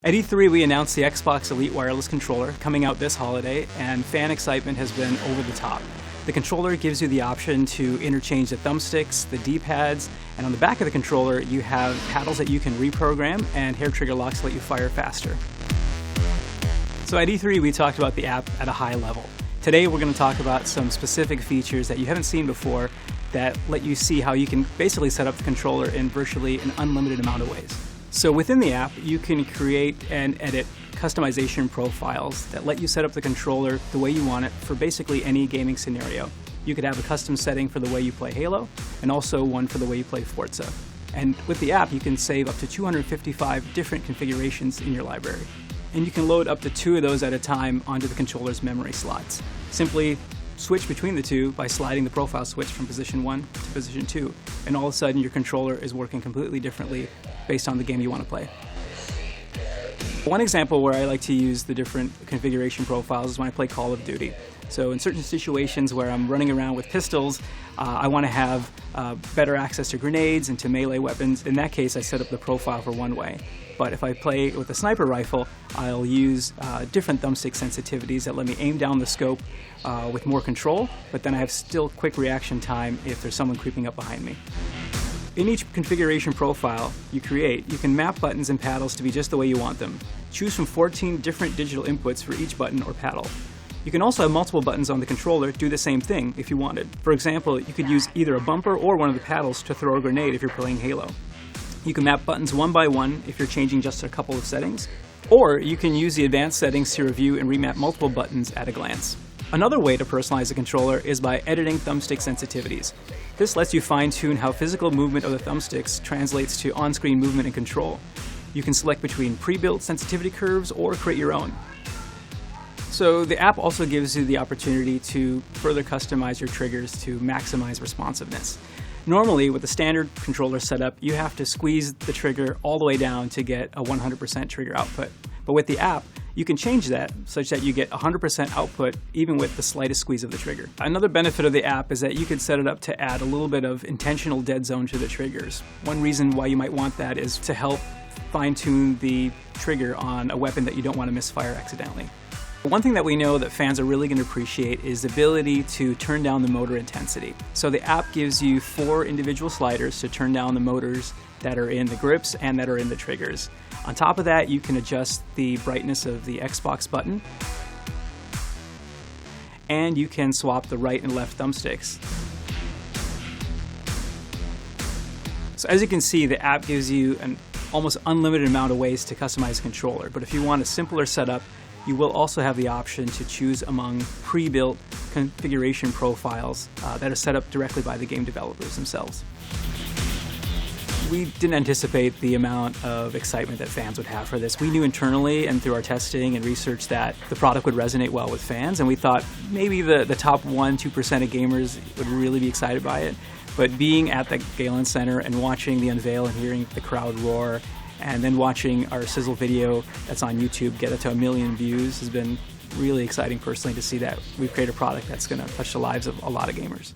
At E3, we announced the Xbox Elite Wireless Controller coming out this holiday, and fan excitement has been over the top. The controller gives you the option to interchange the thumbsticks, the D-pads, and on the back of the controller you have paddles that you can reprogram and hair trigger locks to let you fire faster. So at E3, we talked about the app at a high level. Today we're going to talk about some specific features that you haven't seen before that let you see how you can basically set up the controller in virtually an unlimited amount of ways. So within the app, you can create and edit customization profiles that let you set up the controller the way you want it for basically any gaming scenario. You could have a custom setting for the way you play Halo, and also one for the way you play Forza. And with the app, you can save up to 255 different configurations in your library. And you can load up to 2 of those at a time onto the controller's memory slots. Simply switch between the 2 by sliding the profile switch from position 1 to position 2, and all of a sudden your controller is working completely differently based on the game you want to play. One example where I like to use the different configuration profiles is when I play Call of Duty. So in certain situations where I'm running around with pistols, I want to have better access to grenades and to melee weapons. In that case, I set up the profile for one way. But if I play with a sniper rifle, I'll use different thumbstick sensitivities that let me aim down the scope with more control, but then I have still quick reaction time if there's someone creeping up behind me. In each configuration profile you create, you can map buttons and paddles to be just the way you want them. Choose from 14 different digital inputs for each button or paddle. You can also have multiple buttons on the controller do the same thing if you wanted. For example, you could use either a bumper or one of the paddles to throw a grenade if you're playing Halo. You can map buttons one by one if you're changing just a couple of settings, or you can use the advanced settings to review and remap multiple buttons at a glance. Another way to personalize the controller is by editing thumbstick sensitivities. This lets you fine-tune how physical movement of the thumbsticks translates to on-screen movement and control. You can select between pre-built sensitivity curves or create your own. So the app also gives you the opportunity to further customize your triggers to maximize responsiveness. Normally, with the standard controller setup, you have to squeeze the trigger all the way down to get a 100% trigger output. But with the app, you can change that such that you get 100% output even with the slightest squeeze of the trigger. Another benefit of the app is that you can set it up to add a little bit of intentional dead zone to the triggers. One reason why you might want that is to help fine-tune the trigger on a weapon that you don't want to misfire accidentally. One thing that we know that fans are really going to appreciate is the ability to turn down the motor intensity. So the app gives you 4 individual sliders to turn down the motors that are in the grips and that are in the triggers. On top of that, you can adjust the brightness of the Xbox button, and you can swap the right and left thumbsticks. So as you can see, the app gives you an almost unlimited amount of ways to customize the controller, but if you want a simpler setup, you will also have the option to choose among pre-built configuration profiles that are set up directly by the game developers themselves. We didn't anticipate the amount of excitement that fans would have for this. We knew internally and through our testing and research that the product would resonate well with fans, and we thought maybe the top 1-2% of gamers would really be excited by it. But being at the Galen Center and watching the unveil and hearing the crowd roar, and then watching our sizzle video that's on YouTube get it to 1 million views has been really exciting personally to see that we've created a product that's going to touch the lives of a lot of gamers.